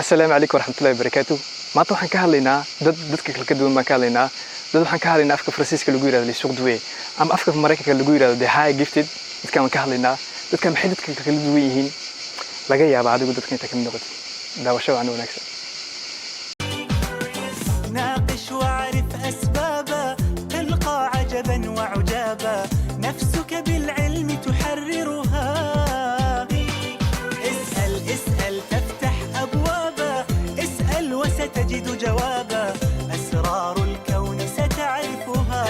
السلام عليكم ورحمة الله وبركاته. ما توحن كهالينا دتك كالكدوم ما كهالينا وحن كهالينا أفكار فرنسيسكا لجويرة اللي سوق دوي أم أفكار مريكا لجويرة ده هاي جيفتد دتك ما كهالينا دتك محدد كالكدويين لقى يا بعد قدرت كنت كم نقطة ده وشو عنه نكسر ناقش واعرف أسبابه تلقى عجبا وعجابا نفسك بالعلم تحررها اسأل تفتح أبوابا اسأل وستجد جوابا أسرار الكون ستعرفها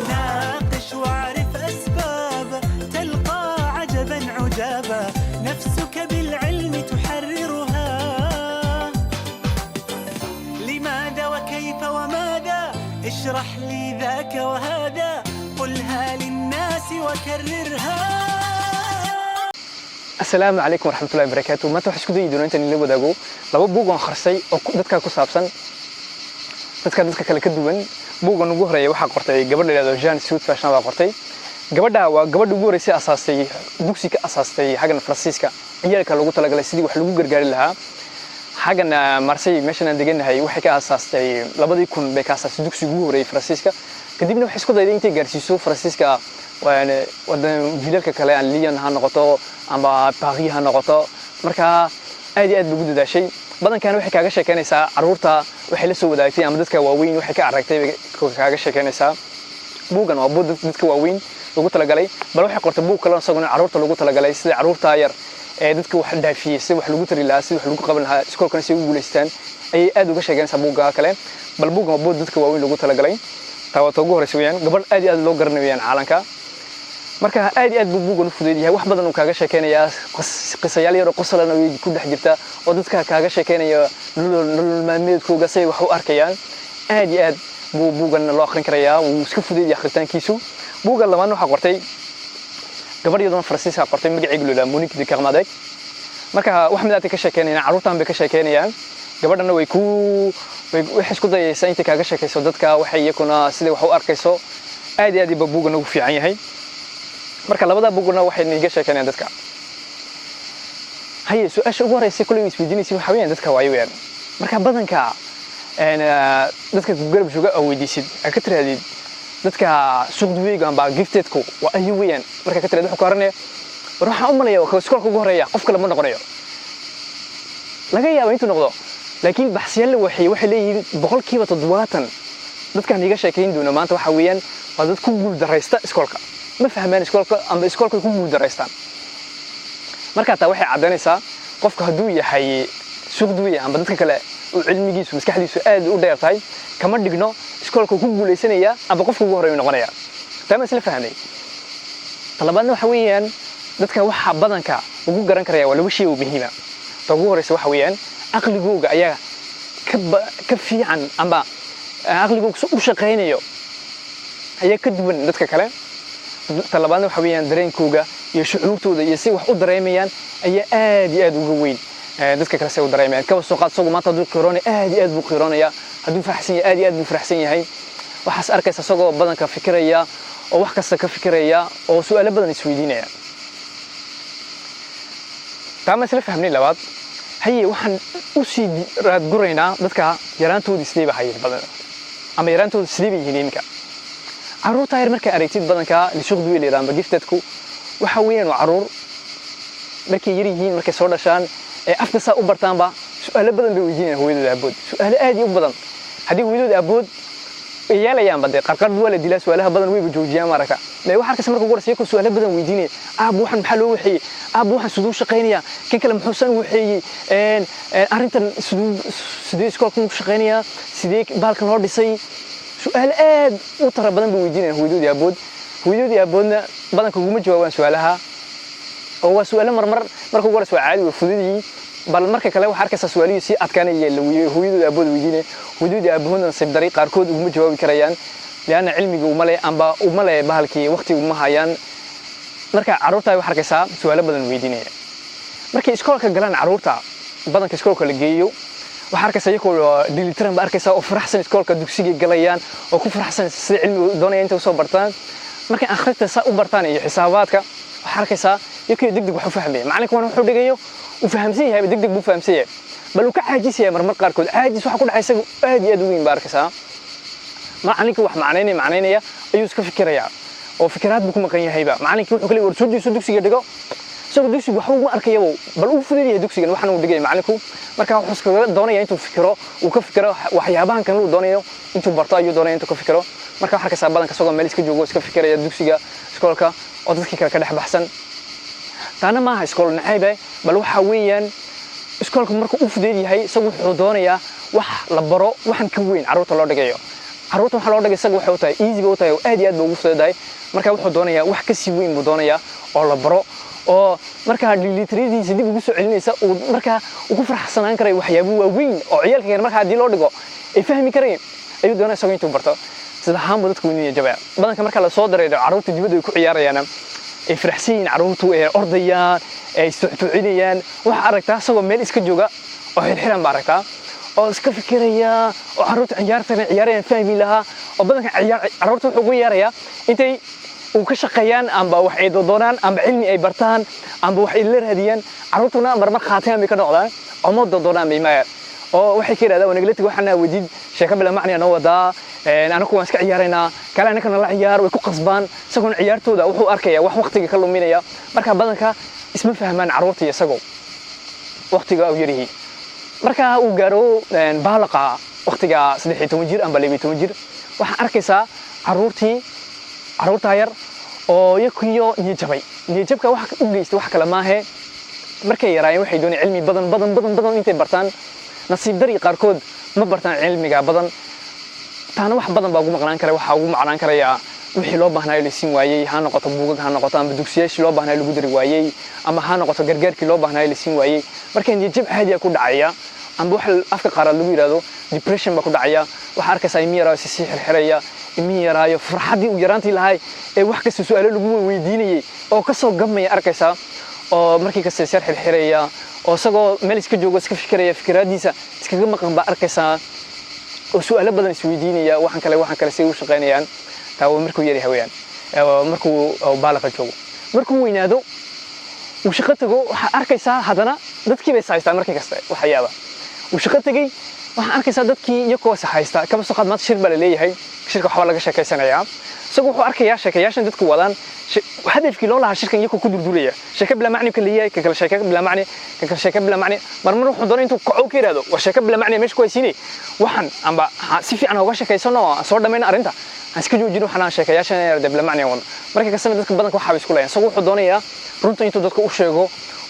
ناقش واعرف أسبابه تلقى عجبا عجابا نفسك بالعلم تحررها لماذا وكيف وماذا اشرح لي ذاك وهذا قلها للناس وكررها. السلام عليكم ورحمة الله وبركاته. ما توحش كده يدون أنت اللي بدأوا لو بوجو خرسي أو دتك كوسابسن دتك كلا كدوين بوجو نجوه رأي واحد قرطي قبل اللي جان سوت فاشنا قرطي قبل جوه رئيس أساسي دوكسي كأساسي حاجة فرنسيسكا هي كلا جوت لقى لسيدي وحلو جرجال لها حاجة مارسي مشان دقيقة هاي وحكي أساسي لابد يكون بكأساس دوكسي جوه رئيس فرنسيسكا كديبنا وحش كده يدين تجرسيسو فرنسيسكا وأنا ودنا فيديك كلام ليان هنقطع أما باريس هنقطع مركا أدي بوجود ده شيء بدن كانوا يحكي عن شيء كنيسة عرورتا وحلسوا ودايتي أما دتك واوين وحكي عن ركتي عن شيء كنيسة بوجن وابود دتك واوين لقوت لقالي بروح قرط بوج كلام صقنا عرورتا لقوت لقالي سيد عرورتا ير دتك واحد دافي سيد واحد لقوت ريلاس واحد لقوت قبلها سكول كنيسة وجولستان أي أدو كشيء كنيسة بوجا كلام بل بوج وابود دتك واوين لقوت لقالي توجه رسميا قبل أدي لو قرنيا عالنكا marka aad buugan u fudeeyahay wax badan oo kaaga sheekeynaya qisayaal yar oo qosolana way ku dhex jirta oo dadka kaaga sheekeynaya nolol maalmeedkooda say wax u arkayaan aad buugan loo akhrin karayaa uu iska fudeeyahay akhrintaankiisu buugan lamaan waxa qortay gabadhiyaduna Faransiiska qortay magaceedu la Monique de Carmadec marka wax mid aad ka sheekeynayna caruurtan bay ka sheekeynayaan gabadhana way isku dayaysaa inta kaaga sheekayso dadka waxay iyakuna sida wax u arkayso aad buugan ugu fiican yahay marka labada buguna waxay niga sheekanayaan dadka haye su'aasha ugu horeysa kulay isweydiinaysa waxa weeyaan dadka waayeen marka badanka dadka garab jooga oo weydiisid ka tiraadid dadka suuqduyga amba giftedku waa ay weeyaan marka ka tiraad waxa ku horanay waxa u malaya oo iskoolka ugu horeeya qof kale ma noqonayo laga yaabo intuu noqdo laakiin baxsiyada waxay leeyihiin boqolkiiba 70 dadka niga sheekayn doona maanta waxa weeyaan waa dad ku guul dareysta iskoolka ما فهمان إسكولك يكون مدرسان مركا تا waxay cadeynaysaa qofka haduu yahay suuq duuya amba dadka kale oo cilmigiisu maskaxdiisu aad u dheer tahay kama dhigno iskoolka ku guuleysanaya amba qofka ugu horeeyo noqonaya taama isla fahamay talabaadna waxa weeyaan dadka waxa badanka ugu garan karaya waa laba shay oo muhiim ah ta ugu horeysa waxa weeyaan aqligooga ayaa ka fiican amba aqligooga u shaqeynayo ayaa ka duwan dadka kale talabaadna waxa weeyaan dareenkooga iyo shucuurtooda iyo si wax u dareemayaan ayaa aad uga weyn dadka kale say u dareemayaan ka soo qaad soo maanta dad corona aad buu qiroonaya haduu faraxsan yahay aad buu faraxsan yahay waxaas arkaysa isagoo badanka fikiraya oo wax kasta ka fikiraya oo su'aalo badan isweydiinaya taama isla fahmnay labaad haye waxaan u sii raad guraynaa dadka yaraantooda isleeba hayay badan ama yaraantooda isleeba yihiinka عروت هاي مركز أريتيد بدن كا لشغل دويل إيران بجفتتكو وحويان وعرور مركز يريهين مركز صورة شان أفتسا أوبرتان با سؤال بدن بيوجين هو يدو أبود سؤال آدي أبودن هدي هو يدو أبود يالا يام بدي قرقر دولا ديلا سؤالها بدن ويجو جوجيا مركا لا واحد كسر مركز قرص يكون سؤال بدن ويجيني أبوحن محلو وحي أبوحن سدوش شقينيا كن كلام حسن وحي أرنتن سدوش سكوكم شقينيا سديك بالكن هردي سي سؤال آد وترى بدن بوجينه هودي أبودنا بدن كوجو مجوان سؤالها هو سؤال مركو قرص سؤال عادي وفضيلي بل مركو كلا وحركة سؤالي سي أتكان يلوي هودي أبود وجينه هودي أبودنا نصيب طريق أركود ومجوان كريان لأن علمي وملأ أنبا وملأ بهالكي وقتي ومهايان مركو عروتها وحركة سؤال بدن وجينه مركو إسكولك جلان عروتها بدن كإسكولك اللي جيو وحركة يكون ديليترن بأركيسا أو فرحسن إسكولك دوكسيجي جليان أو كوف فرحسن علم دوني أنت وصو برتان markii akhrinta sa u bartaan iyo xisaabaadka waxa arkaysaa yakii degdeg wax u fahmay macalinku waan wuxuu dhigayo وفهمسيه هاي بدك بو فهمسيه بل وك عاجز يا مرمر قاركود عاجز waxa ku dhacay isagu aad iyo aad weyn baarkaysa macalinka wax macnaynaya ayuu iska fikiraya oo fikraad buu ku maqan yahay macalinka wuxuu kale warsuudiisu dugsiga dhigo isagu dugsiga wax uu ma arkayo bal uu fudeeyay dugsiga waxana uu dhigay macalinku marka wuxuu iska doonaya intuu fikiro uu ka fikiro waxyaabahan kan uu doonayo intuu barto ayuu doonaya intuu ka fikiro marka waxa ka saabadan ka soo meel iska joogo iska fikiraya dugsiga iskoolka oo dadkii kale ka dhex baxsan taana ma aha iskool nacayb bal waxa weeyaan iskoolku markuu u fudeeyay isagu wuxuu doonayaa wax la baro waxan ka weyn carruurta loo dhigayo carruurta waxa loo dhigay isagu waxa uu tahay easy buu tahay aad iyo aad buu ugu fudeeday marka wuxuu doonayaa wax ka sii weyn buu doonayaa oo la baro oo marka literadiisa dib ugu soo celinaysa oo marka ugu faraxsanaan karay waxyaabo waaweyn oo ciyaalka marka hadii loo dhigo ay fahmi kareen ayuu doonaa isagu intuu barto sida haamo dadku weynaya jabaa badanka marka la soo dareeyo carruurta dibadda ay ku ciyaarayaan ay faraxsiin carruurtu ay ordayaan ay suuxtuucinayaan wax aragtaa isagoo meel iska jooga oo xirxiran baaragtaa oo iska fikiraya oo carruurta ciyaarayaan fahmi lahaa oo badanka carruurta wuxuu ugu yeerayaa intay uu ka shaqeeyaan amba wax ay doonaan amba cilmi ay bartaan amba wax ay la raadiyaan carruurtuna marmar khaataan bay ka noqdaan oo ma doonaan biimaa oo waxay ka yiraahdaan wanaagleetiga waxana wadiid sheeko bila macna noo wadaa anaku waan iska ciyaaraynaa kala anakana la ciyaar way ku qasbaan isagoon ciyaartooda wuxuu arkaya wax waqtiga ka luminaya marka badanka isma fahmaan carruurta isagoo waqtiga uu yarihi marka uu gaaro baalaqa waqtiga 13 jir amba 12 jir waxa arkaysaa carruurta yar oo yakiyo niyajabka wax u geystay wax kala maahe markay yaraayeen waxay doonayeen cilmi badan intay bartaan nasiib dari qaarkood ma bartaan cilmiga badan taana wax badan baa ugu maqnaan kara waxa ugu macnaan karaya wixii loo baahnaa la siin waayay ha noqoto buugag ha noqoto ama dugsiyaashii loo baahnaa lagu dari waayay ama ha noqoto gargaarkii loo baahnaa la siin waayay markay niyajab caadi ku dhacaya amba wax afka qaarad lagu yiraahdo depression ba ku dhacaya waxa arkaysaa imiyara si xirxiraya imiyaraayo farxadii u yaraantii lahay ee wax kasta su'aalo lagu weydiinayay oo ka soo gamay arkaysaa oo markii kasta xirxiraya oo isagoo meel iska joogo iska fikiraya fikradiisa iskaga maqan ba arkaysaa oo su'aalo badan is weydiinaya waxan kale si uu shaqeynayaan taa markuu yari hawayaan markuu baalaqa joogo markuu weynaado uu shaqo tago waxa arkaysaa hadana dadkii bay saayistaan markii kasta waxyaaba uu shaqo tagay waxa arkaysaa dadkii iyagoo haysta kaba soo qadmaad shir baa leeyahay shirka waxa laga sheekeysanayaa isagu wuxuu arkayaa sheekayaashan dadku wadaan hadafkii loo lahaa shirkan iyagoo ku durduraya sheeko bila macni kale leeyahay kala sheeko bila macni marmar wuxuu doonay intuu kaco ka yiraahdo war sheeko bila macni meesha ku haysiinay waxan amba si fiican uga sheekeysano soo dhameyn arinta aan iska joojino waxaan sheekayaashan yarda bila macni wan marka kasana dadka badanka waxa isku leeyaan isagu wuxuu doonayaa runta intuu dadka u sheego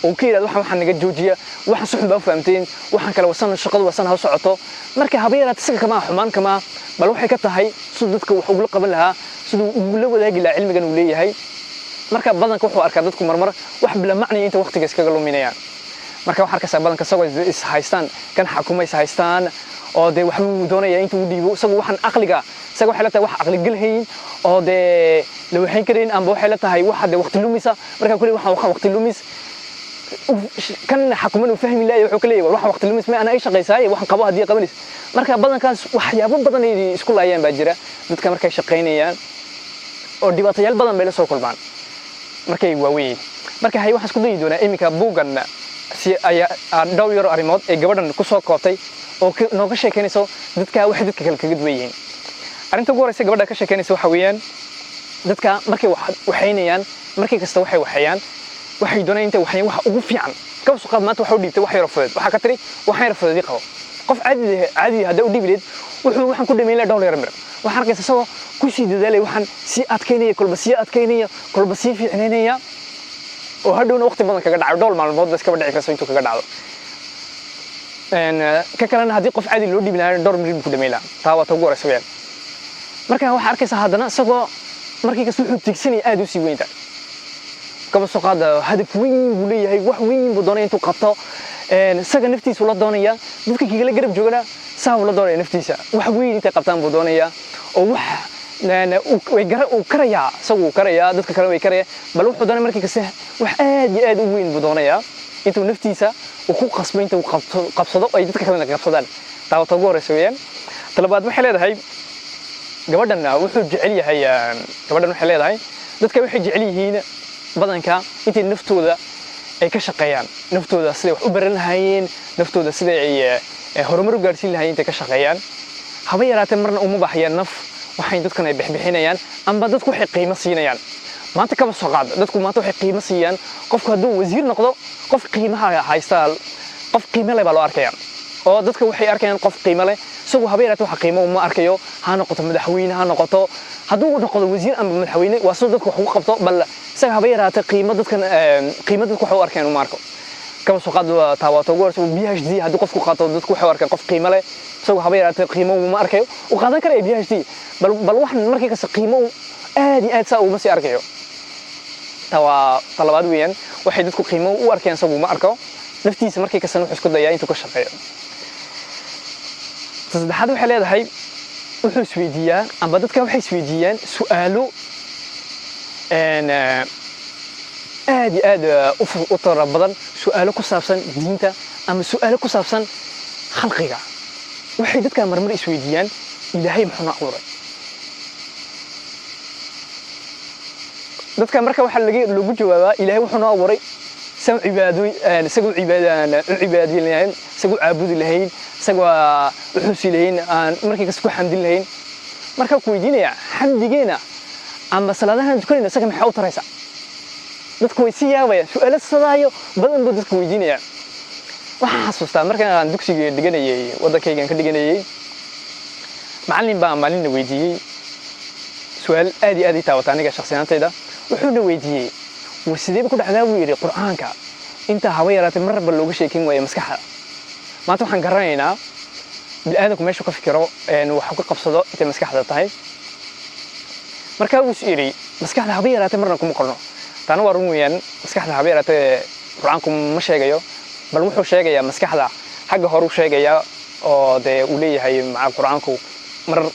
oo ka yiraahdo waxaan naga joojiya waxaan suxun baa fahamteen waxaan kala wasan shaqadu wasan ha socoto marka habeeraad isaga kama xumaan kama bal waxay ka tahay sidoo dadka wax ugu qaban lahaa sidoo ugu la wadaagi lahaa cilmigan uu leeyahay marka badanka wuxuu arkaa dadku marmar wax bila macni inta waqtiga iskaga luminayaan marka waxa arkaysaa badanka isagoo is haystaan kan xukuumay is haystaan oo de wax uu doonaya intuu u dhiibo isagoo waxan aqliga isaga waxa la tahay wax aqli galhayn oo de la waxay kareen amba waxa la tahay wax de waqti lumisa marka kulli waxa waqti lumis kan xukuuman fahmi laayay wuxuu kaleeyay wax waqti lumis ma ana ay shaqeysay waxan qabo hadii qabanis marka badankaas waxyaabo badan ay isku laayeen baa jira dadka markay shaqeynayaan oo dhibaatayaal badan bay la soo kulmaan markay waaweyn marka hay waxa isku dayi doonaa imika buugan si ay dhowr yar arimood ee gabadhan ku soo koobtay oo nooga sheekeynayso dadka kale kaga duwayeen arinta ugu horeysa gabadha ka sheekeynayso waxa weeyaan dadka markay waxaynayaan markay kasta waxayaan waxay doonayaan inta wax ugu fiican ka soo qaad maanta waxa u dhiibtay wax yar fudeed waxa ka tiri wax yar fudeed qabo qof caadi hada u dhiibleed wuxuu waxaan ku dhameeyay dhowr yar mir waxa arkaysa soo ku sii dadaalay waxaan si adkeynaya kolba si fiicneynaya oo hadhowna waqti badan kaga dhaco dhowr maalmood bas ka dhici karso intuu kaga dhacdo ka kalena hadii qof caadi loo dhiibinayo dhowr mir ku dhameeyay taa waa ugu horeysa weeyaan marka waxa arkaysa hadana isagoo markii ka soo tigsanay aad u sii weynta kaba soo qaada hadaf weyn uu leeyahay wax weyn buu doonay intuu qabto isaga naftiisu la doonaya dadka kigala garab joogana saa uu la doonaya naftiisa wax weyn inta qabtaan buu doonaya oo wax way karaya isagu karaya dadka kale way karaya bal wuxuu doonay markii kasta wax aad u weyn buu doonaya intuu naftiisa uu ku qasbay intuu qabsado ay dadka kale qabsadaan taa ugu horeysa weeyaan talabaad waxay leedahay gabadhan wuxuu jecel yahay gabadhan waxay leedahay dadka waxay jecel yihiin badanka intii naftooda ay ka shaqeeyaan naftooda siday wax u baran lahaayeen naftooda siday ay horumar u gaarsiin lahaayeen intay ka shaqeeyaan haba yaraatee marna uma baxayaan naf waxay dadkan ay bixbixinayaan amba dadku waxay qiimo siinayaan maanta kaba soo qaad dadku maanta waxay qiimo siiyaan qofku hadduu wasiir noqdo qof qiimaha haysta qof qiimo leh baa loo arkayaa oo dadka waxay arkayaan qof qiimo leh isagu haba yaraatee waxa qiimo uma arkayo ha noqoto madaxweyne ha noqoto hadduu noqdo wasiir amba madaxweyne waa soo dadku wax ugu qabto bal isaga haba yaraatee qiimo dadku waxa u arkayaan uma arko kaba soo qaad taawato ugu horso PhD hadduu qofku qaato dadku waxay arkaan qof qiimo leh isagu haba yaraatee qiimo uma arkayo u qaadan kara PhD bal waxan markii kasta qiimo aad iyo aad saa uma sii arkayo talabaad weeyaan waxay dadku qiimo u arkayaan isagu ma arko naftiisa markii kasta wuxuu isku dayaa intuu ka shaqeeyo saddexaad waxay leedahay wuxuu isweydiiyaa amba dadka waxay isweydiiyaan su'aalo aad iyo aad u tiro badan su'aalo ku saabsan diinta ama su'aalo ku saabsan khalqiga waxay dadka marmar isweydiiyaan ilaahay muxuu na abuuray dadka marka waxa lagu jawaabaa ilaahay wuxuu na abuuray سو عبادي سو عبادي لهين سو عابد لهين سو وحوسي لهين مركي كسكو حمد لهين مركا كويدينيا حمدينا اما صلادها دكاننا سكن maxaa u taraysa dadku way si yaabaya su'aalo sadaayo badan buu dadku weydiinaya waxaan xasuustaa markaan aan dugsiga dhiganayay wadankaygan ka dhiganayay macallin baa maalin weydiiyay su'aal aad iyo aad ii taawata aniga shakhsiyaantayda wuxuu weydiiyay وسيدي بكل حدا ويري قرآنك أنت هوايرات مرة بلوجش يكين ويا مسكحة ما تروح نقرأينا بالآن كم يشوف فكرة إنه حقيقة بصدق أنت مسكحة تاعي مركب وسيري مسكحة هوايرات مرة كم قرنا تانو ورميان مسكحة هوايرات قرآنكم مش هيجيو بل وحش هيجيا مسكحة حاجة هروش هيجيا أو ده ولي هاي مع قرآنكم مرة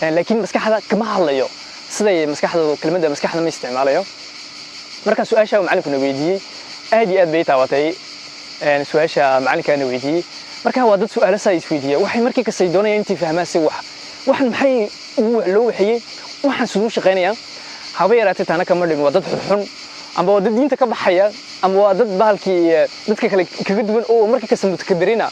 لكن مسكحة كما هلايو سيدي مسكحة كلمة ده مسكحة ما يستعملها marka su'aasha macallinkuna weydiiyay aad iyo aad bay taawatay su'aasha macallinkana weydiiyay marka waa dad su'aalo say isweydiiyay waxay markii ka sii doonayaan intii fahmaan si waxan maxay loo wixiyay waxan sidoo shaqeynaya haba yaraatay taana kama dhigin waa dad xun ama waa dad diinta ka baxaya ama waa dad baalkii dadka kale kaga duwan oo markii ka samad kadarina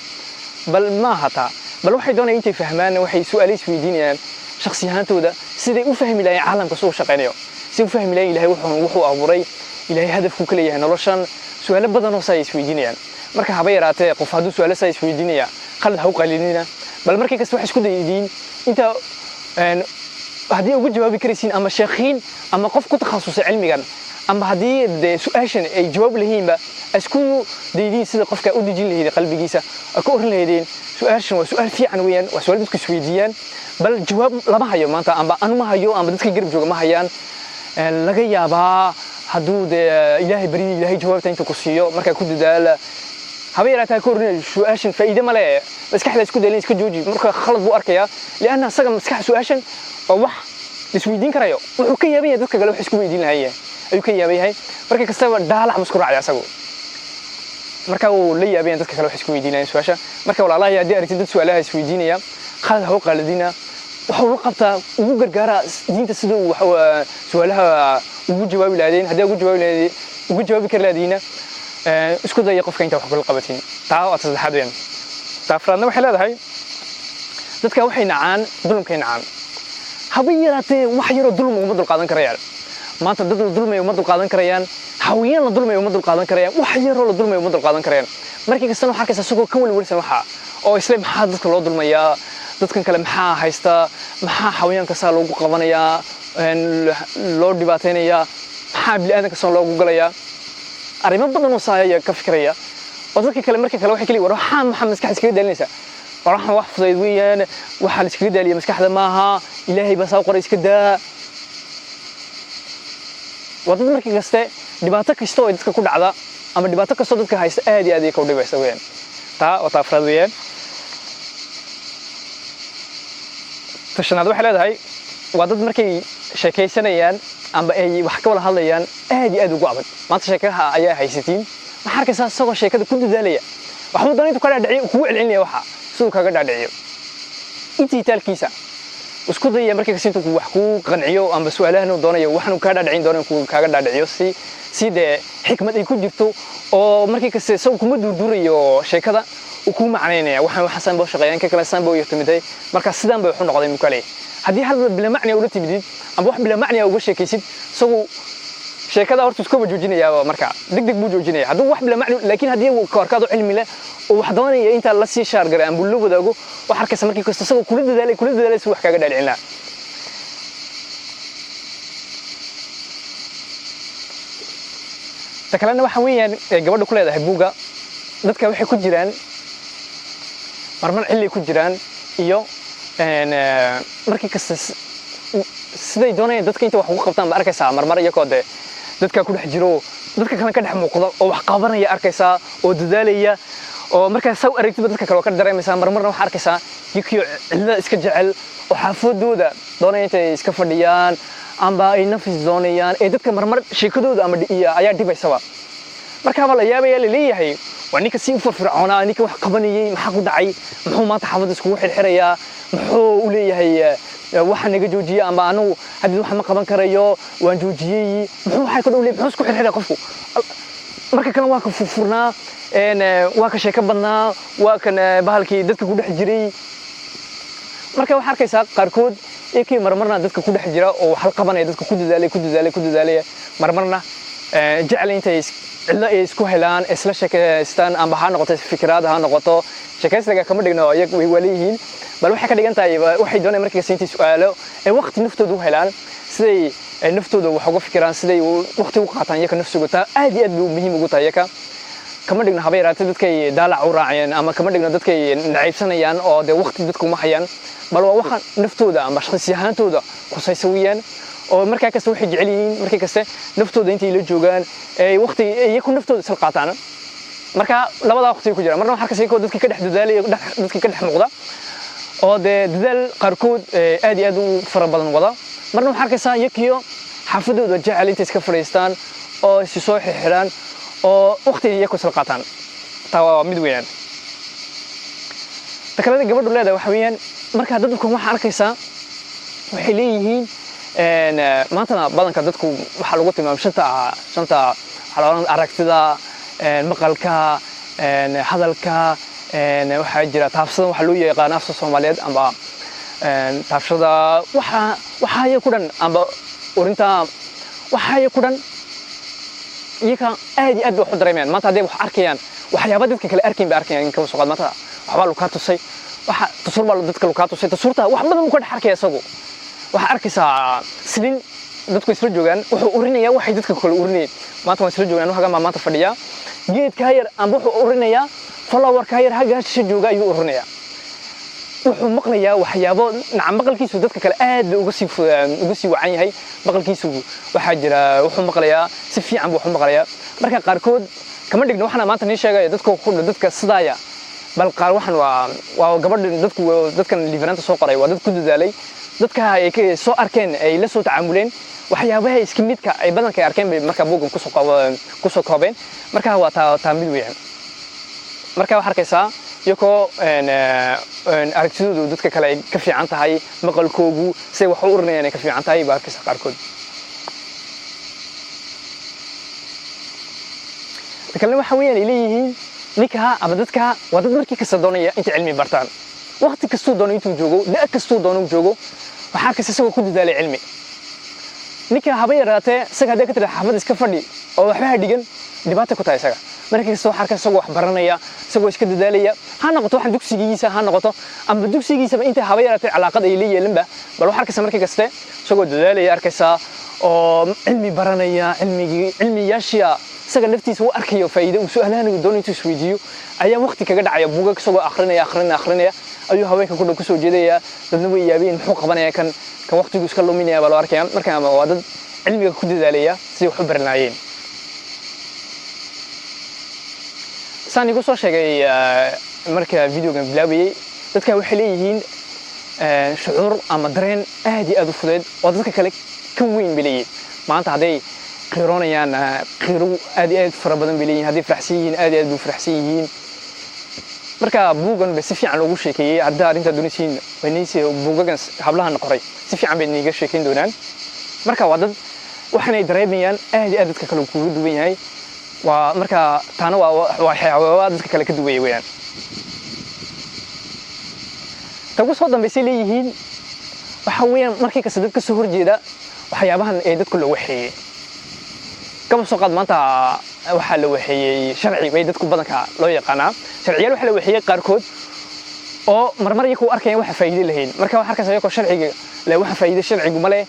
bal ma hata bal waxay doonayaan intii fahmaan waxay su'aalo isweydiinayaan shakhsiyaantooda siday u fahmi lahaayeen caalamka soo shaqeynayo si fahmi lahayn ilaahay wuxuu abuuray ilaahay hadafku kale yahay noloshan su'aalo badan oo say isweydiinayaan marka haba yaraatee qof hadduu su'aalo say isweydiinaya qalad ha u qalinina bal markii kasta wax isku daydiin inta haddii ugu jawaabi karaysiin ama sheekhiin ama qof ku takhasusay cilmigan ama haddii su'aashan ay jawaab lahaynba isku daydiin sida qofka u dejin lahayd qalbigiisa ka oran lahaydeen su'aashan waa su'aal fiican weeyaan waa su'aal dadku isweydiiyaan bal jawaab lama hayo maanta amba anu ma hayo amba dadka garab jooga ma hayaan laga yaabaa hadduu ilaahay bari ilaahay jawaabta inta ku siiyo marka ku dadaala haba yaraatay ka oran su'aashan faa'iido ma leh maskaxda isku daalin iska jooji marka khalad buu arkaya liana asaga maskax su'aashan oo wax isweydiin karayo wuxuu ka yaabay dadka kale wax isku weydiin lahaayeen ayuu ka yaabay marka kastaba daalac musku raacay asagu marka uu la yaabay dadka kale wax isku weydiinayaan su'aasha marka walaalaha haddii aragtid dad su'aalaha isweydiinaya khalad ha u qaladina waxa uu qabtaa ugu gargaara diinta sida uu su'aalaha ugu jawaabi lahaydeen haddii ugu jawaabi kar lahaydina isku day qofka inta wax kula qabatin taa waa saddexaad weyn taafraadna waxay leedahay dadka waxay nacaan dulmkay nacaan haba yaraatee wax yar oo dulm uma dul qaadan karayaan maanta dad dulmay uma dul qaadan karayaan haween la dulmay uma dul qaadan karayaan wax yar oo la dulmay uma dul qaadan karayaan markii kasta waxa ka soo ka walwalsan waxa oo isla maxaa dadka loo dulmayaa dadkan kale maxaa haysta maxaa xawayaanka saa loogu qabanayaa loo dhibaateynayaa maxaa bilaadanka soo loogu galayaa arrimo badan oo saayay ka fikraya oo dadka kale markii kale waxay kali war waxaan maxaa maskaxda iskaga daalinaysa waxaan wax fudayd weeyaan waxa la iskaga daaliya maskaxda maaha ilaahay baa soo qoray iska daa wadada markii kasta dhibaato kasta oo dadka ku dhacda ama dhibaato kasta dadka haysta aad iyo aad ay ka dhibaysa weeyaan taa waa taafraad weeyaan tashanaad waxay leedahay waa dad markay sheekaysanayaan amba ay wax ka wada hadlayaan aad iyo aad ugu adag maanta sheekaha ayaa haysatiin waxa arkaysaa isagoo sheekada ku dadaalaya waxa uu doonay inuu ka dhaadhiciyo kugu celcelinaya waxa sidoo kaga dhaadhiciyo intii taalkiisa isku dayaya markii kasintu ku wax ku qanciyo amba su'aalahan doonayo waxaan ka dhaadhicin doonayo ku kaaga dhaadhiciyo si de xikmad ay ku jirto oo markii kaste soo kuma durdurayo sheekada ku macnaynaya waxaan xasan boo shaqeeyaan ka kala san boo yirtimiday marka sidaan bay wuxuu noqday mukale hadii hal bila macni u timidid amba wax bila macni uga sheekaysid soo sheekada horta isku wajoojinaya marka degdeg buu joojinaya haduu wax bila macni laakiin hadii uu koorkaado cilmi leh oo wax doonaya inta la sii shaar garay amba loo wadaago wax arkaysa markii kasta soo kula dadaalay si wax kaaga dhaadhicina takalana waxa weeyaan gabadhu ku leedahay buuga dadka waxay ku jiraan marmar cilli ku jiraan iyo markii kasta siday doonayaan dadka inta wax ugu qabtaan ba arkaysaa marmar iyagoo dadka ku dhex jiro dadka kale ka dhex muuqda oo wax qabanaya arkaysaa oo dadaalaya oo marka saw aragtida dadka kale ka dareemaysaa marmarna wax arkaysaa iyagiyo cilada iska jecel oo xaafadooda doonayaan inay iska fadhiyaan amba ay nafis doonayaan ee dadka marmar sheekadooda ama ayaa dhibaysaba marka la yaabaya leeyahay wanika si firfircoona ninka wax qabanayay maxaa ku dhacay muxuu maanta xaafadda isku xirxirayaa muxuu u leeyahay waxa naga joojiya amba anu hadii wax ma qaban karayo waan joojiyay muxuu waxa ku dhawlay muxuu isku xirxiray qofku marka kale waa ka furfurnaa waa ka sheeka badnaa waa kan bahalkii dadka ku dhex jiray marka waxa arkaysaa qaarkood ee marmarna dadka ku dhex jira oo wax qabanaya dadka ku dadaalay marmarna jecel intay cilla ay isku helaan isla sheekaystaan amba ha noqoto fikrad ha noqoto sheekaysiga kama dhigno iyagu way walihiin bal waxay ka dhigan tahay waxay doonayaan markii siintii su'aalo ee waqti naftooda u helaan siday naftooda wax uga fikiraan siday waqti u qaataan iyaga nafsigooda aad iyo aad muhiim ugu tahay iyaga kama dhigno habeeraatay dadkay daalac u raacayaan ama kama dhigno dadkay naciibsanayaan oo de waqti dadku ma hayaan bal waa waxa naftooda ama shakhsiyaantooda khusaysan oo markaa kasta waxay jecel yihiin markii kasta naftooda intay la joogaan ee waqti iyagu naftooda sal qaataan marka labada waqti ku jira marna waxa kasii dadka ka dhex dadaalay dadka ka dhex muuqda oo dadaal qaarkood aad iyo aad u fara badan wada marna waxa arkaysaa iyagiyo xaafadooda jecel intay iska fariistaan oo si soo xirxiraan oo waqti iyagu sal qaataan taa mid weeyaan takalada gabadhu leedahay waxa weeyaan marka dadku waxa arkaysaa waxay leeyihiin maanta badanka dadku waxa lagu tilmaamay shanta xaloolan aragtida maqalka hadalka waxa jira taafsada waxa loo yaqaan afka Soomaaliyeed amba taafsada waxa ay ku dhan amba urinta waxa ay ku dhan iyaga aad iyo aad wax u dareemayaan maanta hadii wax arkayaan waxyaabo dadka kale arkin ba arkayaan in ka soo qaad maanta waxba lu ka tusay waxa tusur baa dadka lu ka tusay tusurta wax badan ku dhex arkaya isagu waxa arkaysaa sidin dadku isla joogan wuxuu urinaya waxay dadka kale urinayeen maanta waan isla joogan waxa maanta fadhiya geedka yar amba wuxuu urinaya flower ka yar haga jooga ayuu urinaya wuxuu maqlayaa waxyaabo nacam maqalkiisu dadka kale aad uga sii wacan yahay maqalkiisu waxa jira wuxuu maqlayaa si fiican buu maqlayaa marka qaarkood kama dhigno waxana maanta ni sheegay dadka sidaaya bal qaar waxan waa gabadhan dadkan liifananta soo qoray waa dad ku dadaalay dadka ay soo arkeen ay la soo tacaamuleen waxyaabaha iska midka ay badanka arkeen bay marka buugan ku soo koobeen marka waa taa mid weeyaan marka waxa arkaysaa iyagoo aragtidoodu dadka kale ay ka fiican tahay maqalkoogu say wax u urinayaan ay ka fiican tahay baa arkaysaa qaarkood kalena waxa weeyaan ay leeyihiin ninka ama dadka waa dad markii kasta doonaya inta cilmi bartaan waqti kastuu doono intuu joogo la kastuu doono joogo waxa arkaysaa isagoo ku dadaalay cilmi ninka haba yaraatee isaga hadii ka tira xaafad iska fadhi oo waxba dhigan dhibaato ku tahay isaga markii kasta waxa arkaysaa isagoo wax baranaya isagoo iska dadaalaya ha noqoto wax dugsigiisa ha noqoto ama dugsigiisa inta haba yaraatee calaaqad ay leeyihiin bal waxa arkaysaa markii kasta isagoo dadaalaya arkaysaa oo cilmi baranaya cilmiyaashiya isaga naftiisa uu arkayo faa'iido uu su'aalahan uu doonayo inuu isweydiiyo ayaa waqti kaga dhacaya buugaag isagoo akhrinaya ayuu haweenka ku dhow ku soo jeedaya dadna way yaabeen muxuu qabanaya kan waqtigu iska luminaya bal arkaya marka waa dad cilmiga ku dadaalaya si wax u baranayeen saan igu soo sheegay marka videogan bilaabayay dadka waxay leeyihiin shucuur ama dareen aad iyo aad u fudeed oo dadka kale ka weyn bilayay maanta haday qiiroonayaan qiiro aad iyo aad fara badan bilayeen haday faraxsan yihiin aad iyo aad u faraxsan yihiin marka buugan ba si fiican loogu sheekeeyay hadda arinta dunisiin wayniisi buugagan hablahan qoray si fiican bay niga sheekeyn doonaan marka waa dad waxaanay dareemayaan aad iyo aad dadka kale ku duwan yahay waa marka taana waa xayawaan dadka kale ka duwan weeyaan tagu soo dambeysay leeyihiin waxa weeyaan markii ka sadad ka soo horjeeda waxyaabahan ay dadku la waxeeyay kama soo qaad maanta waxa la waxeeyay sharci way dadku badanka loo yaqaana sharciyaal waxa la waxeeyay qaarkood oo marmar iyagu arkayaan waxa faa'iido lahayn marka waxa arkaysa iyagu sharciga la waxa faa'iido sharcigu ma leh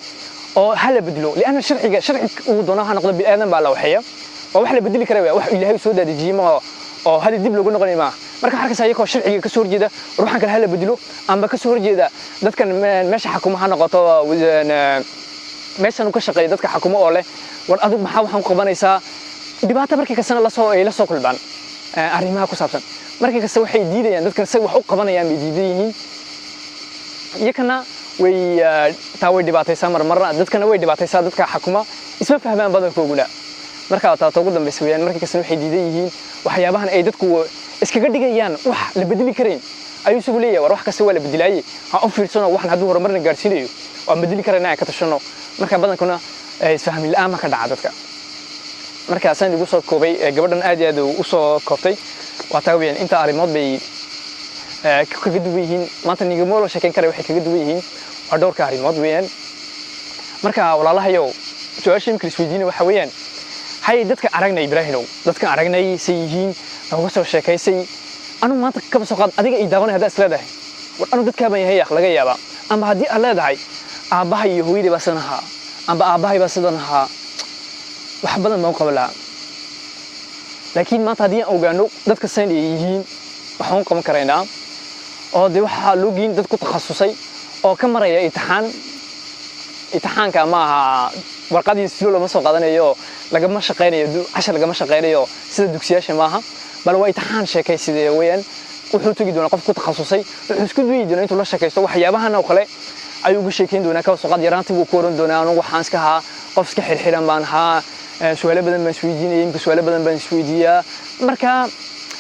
oo hal bedelo lian sharciga uu doonaha noqdo bil aadan baa la waxeeya oo wax la bedeli kara wax ilaahay soo daadijiyay ma oo hal dib loogu noqonay ma marka waxa arkaysa iyagu sharciga ka soo horjeeda ruuxan kale hal bedelo amba ka soo horjeeda dadkan meesha xukuumaha noqoto meeshan uu ka shaqeeyo dadka xukuumo oo leh war adigu maxaa waxaan ku qabanaysaa dibaato markii kasana la soo kulbaan arrimaha ku saabsan markii kasta waxay diidayaan dadkan say wax u qabanayaan bay diidayihiin iyakana way taaway dhibaataysaa marmarna dadkana way dhibaataysaa dadka xukuma isma fahmaan badankooguna marka taa ugu dambeysay weeyaan markii kasta waxay diidayihiin waxyaabahan ay dadku iskaga dhigayaan wax la bedeli kareen ayuu isugu leeyahay war wax kasta waa la bedelaayay ha u fiirsano waxan hadduu horumarna gaarsiinayo waa bedeli karayna ay ka tashano marka badankuna isfahmi la'aan ma ka dhaca dadka marka aan ugu soo koobay gabadhan aad iyo aad u soo koobtay waa taa weeyaan inta arrimood bay kaga duwan yihiin maanta nigamo la sheekeyn kara waxay kaga duwan yihiin waa dhowrka arrimood weeyaan marka walaalahayow su'aasha imka isweydiina waxa weeyaan hay dadka aragnay Ibraahimow dadka aragnay sayyihiin uga soo sheekaysay anu maanta ka soo qaad adiga ii daawanay hada isleedahay war anu dadka ma yahay laga yaaba ama hadii aad leedahay aabahay iyo hooyadii baa sanaha amba aabahay baa sidanaha wax badan ma qabla laakiin maanta hadii aan ogaano dadka sayniyihiin waxaan qaban karaynaa oo de waxa loo geyn dad ku takhasusay oo ka maraya imtixaanka ma aha warqadii si loo ma soo qaadanayo lagama shaqeynayo cashar lagama shaqeynayo sida dugsiyaasha maaha bal waa imtixaan sheekaysidee weeyaan wuxuu tagi doonaa qof ku takhasusay wuxuu isku duwi doonaa intuu la shaqeysto waxyaabahan oo kale ayuu uga sheekeyn doonaa ka soo qaad yaraantii uu ku oran doonaa anigu waxaan iska haa qof iska xirxiran baan haa su'aalo badan baan isweydiinayay imka su'aalo badan baan isweydiiyaa marka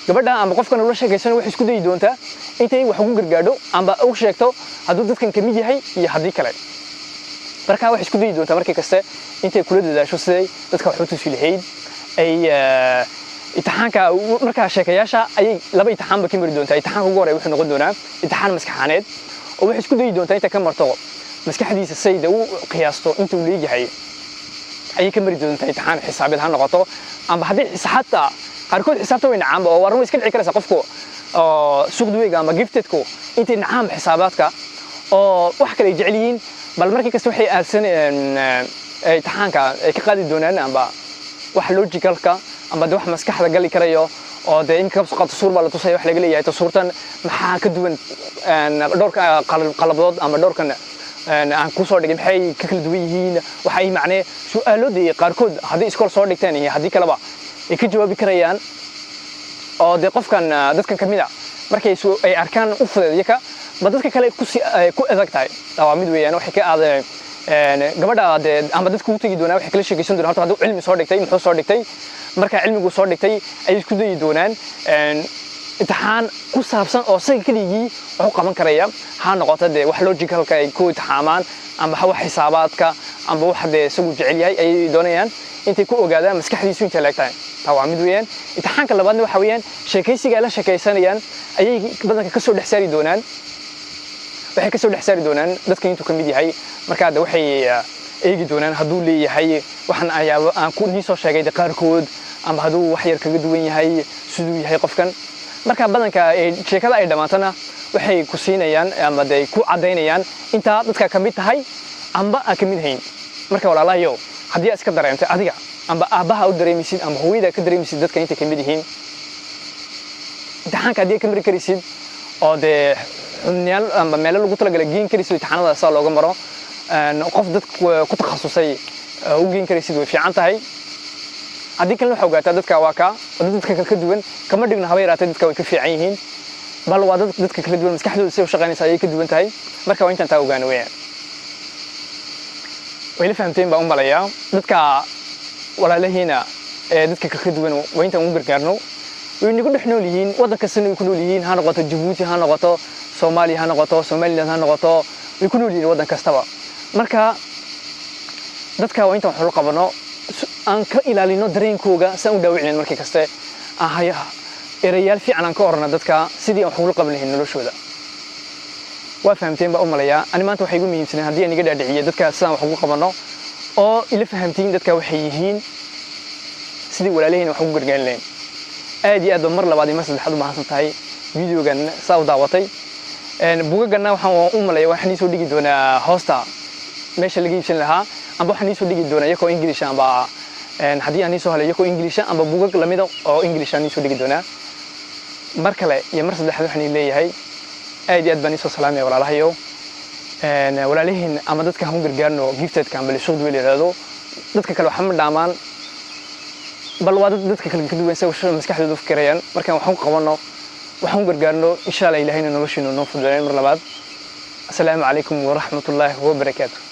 gabadha ama qofkan ula sheekaysan wax isku day doontaa intay wax ugu gargaadho amba u sheegto hadduu dadkan ka mid yahay iyo haddii kale marka wax isku day doontaa markii kaste intay kula dadaasho siday dadka wax u tusi lahayd ay imtixaanka marka sheekayaasha ay laba imtixaan ba ka mari doontaa imtixaanka ugu horeeya wuxuu noqon doonaa imtixaan maskaxaaneed oo wax isku day doontaa inta ka marto maskaxdiisa sayda uu qiyaasto intuu leeyahay ay ka mari doontaa imtixaan xisaabeed ha noqoto amba haddii xisaabta qaarkood xisaabta way nacaan oo warmo iska dhici karaysa qofku oo suuqduyga ama giftedku intay nacaan xisaabaadka oo wax kale jecel yihiin bal markii kasta waxay aasan imtixaanka ay ka qaadi doonaan amba wax logicalka amba wax maskaxda gali karayo oo de in ka soo qaad suur baa la tusay wax laga leeyahay suurtan maxaa ka duwan dhowrka qalabood ama dhowrkan aan ku soo dhigay maxay ka kala duwan yihiin waxa ay macnee su'aaloodii qaarkood haddii iskool soo dhigteen iyo haddii kaleba ay ka jawaabi karayaan oo de qofkan dadkan kamid ah markay ay arkaan u fudeeyaka ma dadka kale ku adag tahay waa mid weeyaan waxay ka aadeen gabadha de ama dadku u tagi doonaa waxay kala sheekaysan doonaan hadduu cilmi soo dhigtay muxuu soo dhigtay marka cilmigu soo dhigtay ay isku dayi doonaan imtixaan ku saabsan oo say kaligii wax qaban karaya ha noqoto de wax logicalka ay ku imtixaamaan ama wax xisaabaadka ama wax de isagu jecel yahay ay doonayaan intay ku ogaadaan maskaxdiisu inta leegtahay taa waa mid weeyaan imtixaanka labaadna waxa weeyaan sheekaysiga la sheekaysanayaan ayay badanka ka soo dhaxsaari doonaan waxay ka soo dhaxsaari doonaan dadka intuu kamid yahay marka de waxay eegi doonaan hadduu leeyahay waxan ayaaba aan ku soo sheegay qaarkood ama hadduu wax yar kaga duwan yahay siduu yahay qofkan marka badanka sheekada ay dhamaatana waxay ku siinayaan ama de ku cadeynayaan inta dadka kamid tahay amba aan kamid hayn marka walaalahayo haddii iska dareentay adiga amba aabaha u dareemisid ama hooyada ka dareemisid dadka inta kamid yihiin imtixaanka haddii ka mari karaysid oo de xubnayaal amba meelo lagu talagalay geen karaysid imtixaanada saa looga maro qof dad ku takhasusay u geen karaysid way fiican tahay haddii kalena waxa ogaataa dadka waa ka dadka kale ka duwan kama dhigna haba yaraatee dadka way ka fiican yihiin bal waa dadka kala duwan maskaxdooda si u shaqaynaysa ayay ka duwan tahay marka waa intaan taa ogaano weeyaan way la fahamteen baa u malayaa dadka walaalaheena dadka kala duwan waa intaan u gargaarno way nagu dhex nool yihiin waddan kastana way ku nool yihiin ha noqoto Djibouti ha noqoto Soomaaliya ha noqoto Somaliland ha noqoto way ku nool yihiin waddan kastaba marka dadka waa inta wax loo qabano aan ka ilaalino dareenkooga saan u dhaawicin markii kaste ahaya erayaal fiican aan ka orana dadka sidii wax ugu qaban lahayn noloshooda waa fahamteen ba u malaya ani maanta waxay igu muhiimsaneen haddii aan iga dhaadhiciyo dadka sidaan wax ugu qabano oo ila fahamtiin dadka waxay yihiin sidii walaalihiin wax ugu gargaar lahayn aad iyo aad mar labaad iyo mar saddexaad u baahan tahay videogan saa u daawatay buugaagana waxaan u malaya waxaan soo dhigi doonaa hoosta meesha laga iibsan lahaa amba waxaan soo dhigi doonaa iyagoo English amba haddii aan soo helayo iyagoo English amba buugaag lamid ah oo English aan soo dhigi doonaa mar kale iyo mar saddexaad waxaan leeyahay aad iyo aad baan soo salaamay walaalahayo walaalihiin ama dadka han gargaarno gifted ka amba suuq weelado dadka kale waxa ma dhaamaan bal waa dadka kale ka duwan soo maskaxdooda u fikirayaan markaan waxaan qabano waxaan gargaarno insha Allah ilaahayna noloshiina noo fududeeyo mar labaad assalaamu calaykum wa rahmatullaahi wa barakaatuh